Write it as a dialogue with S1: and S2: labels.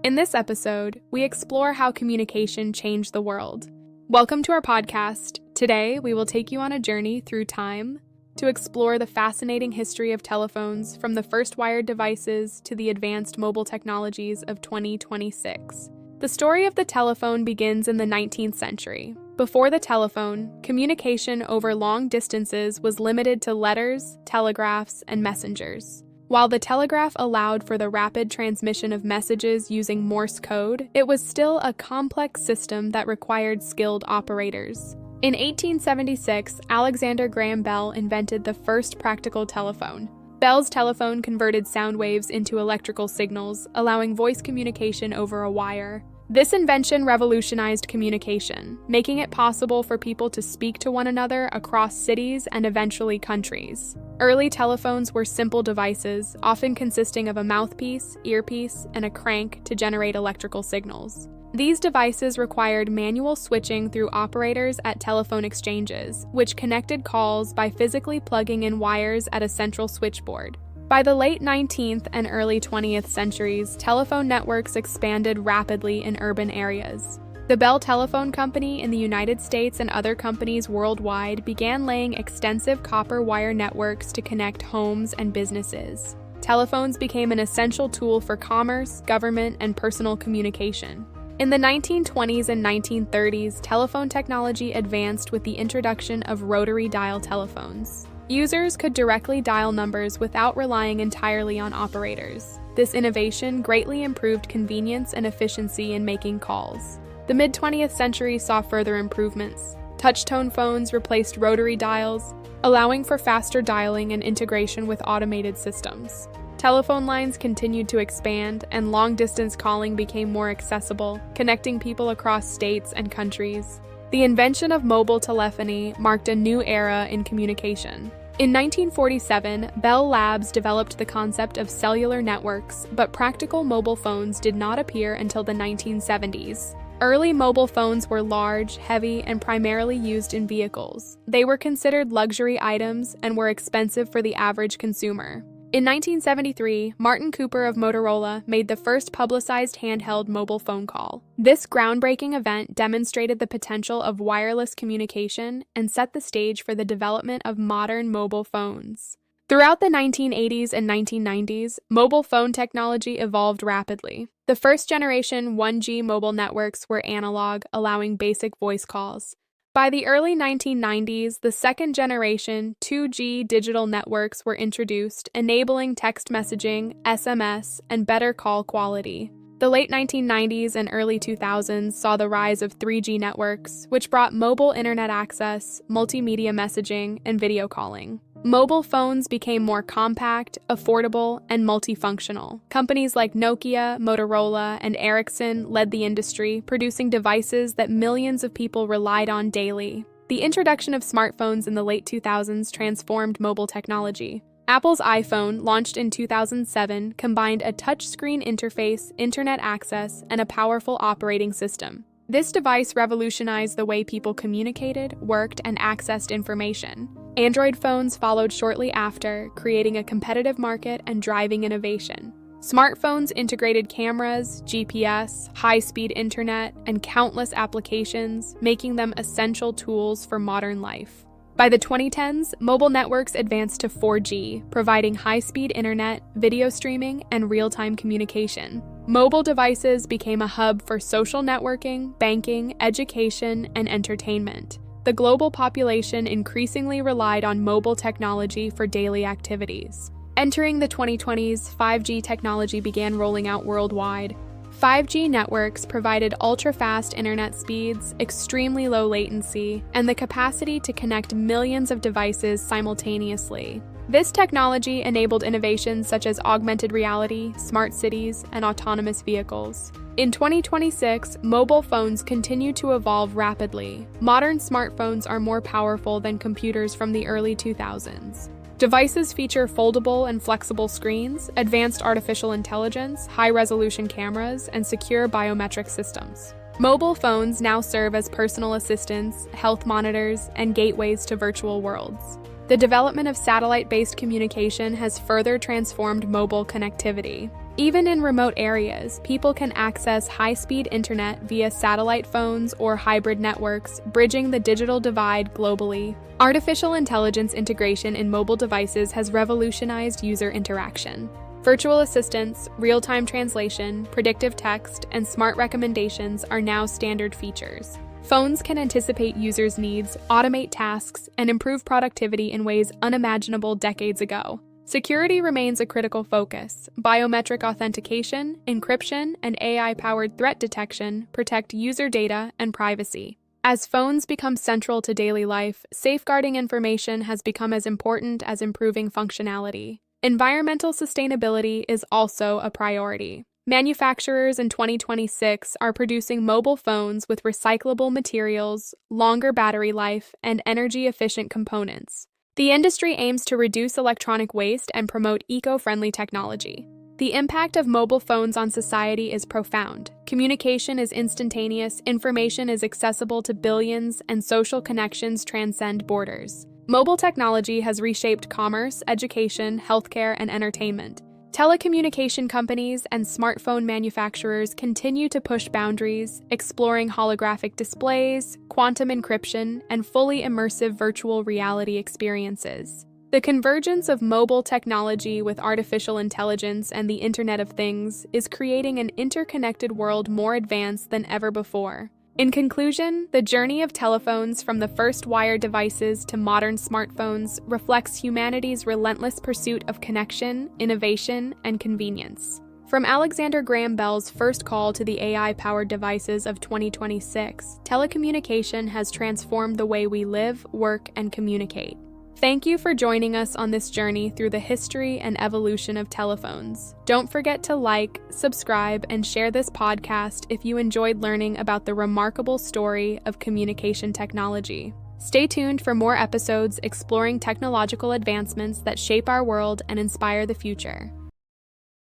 S1: In this episode, we explore how communication changed the world. Welcome to our podcast. Today, we will take you on a journey through time to explore the fascinating history of telephones from the first wired devices to the advanced mobile technologies of 2026. The story of the telephone begins in the 19th century. Before the telephone, communication over long distances was limited to letters, telegraphs, and messengers. While the telegraph allowed for the rapid transmission of messages using Morse code, it was still a complex system that required skilled operators. In 1876, Alexander Graham Bell invented the first practical telephone. Bell's telephone converted sound waves into electrical signals, allowing voice communication over a wire. This invention revolutionized communication, making it possible for people to speak to one another across cities and eventually countries. Early telephones were simple devices, often consisting of a mouthpiece, earpiece, and a crank to generate electrical signals. These devices required manual switching through operators at telephone exchanges, which connected calls by physically plugging in wires at a central switchboard. By the late 19th and early 20th centuries, telephone networks expanded rapidly in urban areas. The Bell Telephone Company in the United States and other companies worldwide began laying extensive copper wire networks to connect homes and businesses. Telephones became an essential tool for commerce, government, and personal communication. In the 1920s and 1930s, telephone technology advanced with the introduction of rotary dial telephones. Users could directly dial numbers without relying entirely on operators. This innovation greatly improved convenience and efficiency in making calls. The mid-20th century saw further improvements. Touch-tone phones replaced rotary dials, allowing for faster dialing and integration with automated systems. Telephone lines continued to expand, and long-distance calling became more accessible, connecting people across states and countries. The invention of mobile telephony marked a new era in communication. In 1947, Bell Labs developed the concept of cellular networks, but practical mobile phones did not appear until the 1970s. Early mobile phones were large, heavy, and primarily used in vehicles. They were considered luxury items and were expensive for the average consumer. In 1973, Martin Cooper of Motorola made the first publicized handheld mobile phone call. This groundbreaking event demonstrated the potential of wireless communication and set the stage for the development of modern mobile phones. Throughout the 1980s and 1990s, mobile phone technology evolved rapidly. The first generation 1G mobile networks were analog, allowing basic voice calls. By the early 1990s, the second generation 2G digital networks were introduced, enabling text messaging, SMS, and better call quality. The late 1990s and early 2000s saw the rise of 3G networks, which brought mobile internet access, multimedia messaging, and video calling. Mobile phones became more compact, affordable, and multifunctional. Companies like Nokia, Motorola, and Ericsson led the industry, producing devices that millions of people relied on daily. The introduction of smartphones in the late 2000s transformed mobile technology. Apple's iPhone, launched in 2007, combined a touchscreen interface, internet access, and a powerful operating system. This device revolutionized the way people communicated, worked, and accessed information. Android phones followed shortly after, creating a competitive market and driving innovation. Smartphones integrated cameras, GPS, high-speed internet, and countless applications, making them essential tools for modern life. By the 2010s, mobile networks advanced to 4G, providing high-speed internet, video streaming, and real-time communication. Mobile devices became a hub for social networking, banking, education, and entertainment. The global population increasingly relied on mobile technology for daily activities. Entering the 2020s, 5G technology began rolling out worldwide. 5G networks provided ultra-fast internet speeds, extremely low latency, and the capacity to connect millions of devices simultaneously. This technology enabled innovations such as augmented reality, smart cities, and autonomous vehicles. In 2026, mobile phones continue to evolve rapidly. Modern smartphones are more powerful than computers from the early 2000s. Devices feature foldable and flexible screens, advanced artificial intelligence, high-resolution cameras, and secure biometric systems. Mobile phones now serve as personal assistants, health monitors, and gateways to virtual worlds. The development of satellite-based communication has further transformed mobile connectivity. Even in remote areas, people can access high-speed internet via satellite phones or hybrid networks, bridging the digital divide globally. Artificial intelligence integration in mobile devices has revolutionized user interaction. Virtual assistants, real-time translation, predictive text, and smart recommendations are now standard features. Phones can anticipate users' needs, automate tasks, and improve productivity in ways unimaginable decades ago. Security remains a critical focus. Biometric authentication, encryption, and AI-powered threat detection protect user data and privacy. As phones become central to daily life, safeguarding information has become as important as improving functionality. Environmental sustainability is also a priority. Manufacturers in 2026 are producing mobile phones with recyclable materials, longer battery life, and energy-efficient components. The industry aims to reduce electronic waste and promote eco-friendly technology. The impact of mobile phones on society is profound. Communication is instantaneous, information is accessible to billions, and social connections transcend borders. Mobile technology has reshaped commerce, education, healthcare, and entertainment. Telecommunication companies and smartphone manufacturers continue to push boundaries, exploring holographic displays, quantum encryption, and fully immersive virtual reality experiences. The convergence of mobile technology with artificial intelligence and the Internet of Things is creating an interconnected world more advanced than ever before. In conclusion, the journey of telephones from the first wired devices to modern smartphones reflects humanity's relentless pursuit of connection, innovation, and convenience. From Alexander Graham Bell's first call to the AI-powered devices of 2026, telecommunication has transformed the way we live, work, and communicate. Thank you for joining us on this journey through the history and evolution of telephones. Don't forget to like, subscribe, and share this podcast if you enjoyed learning about the remarkable story of communication technology. Stay tuned for more episodes exploring technological advancements that shape our world and inspire the future.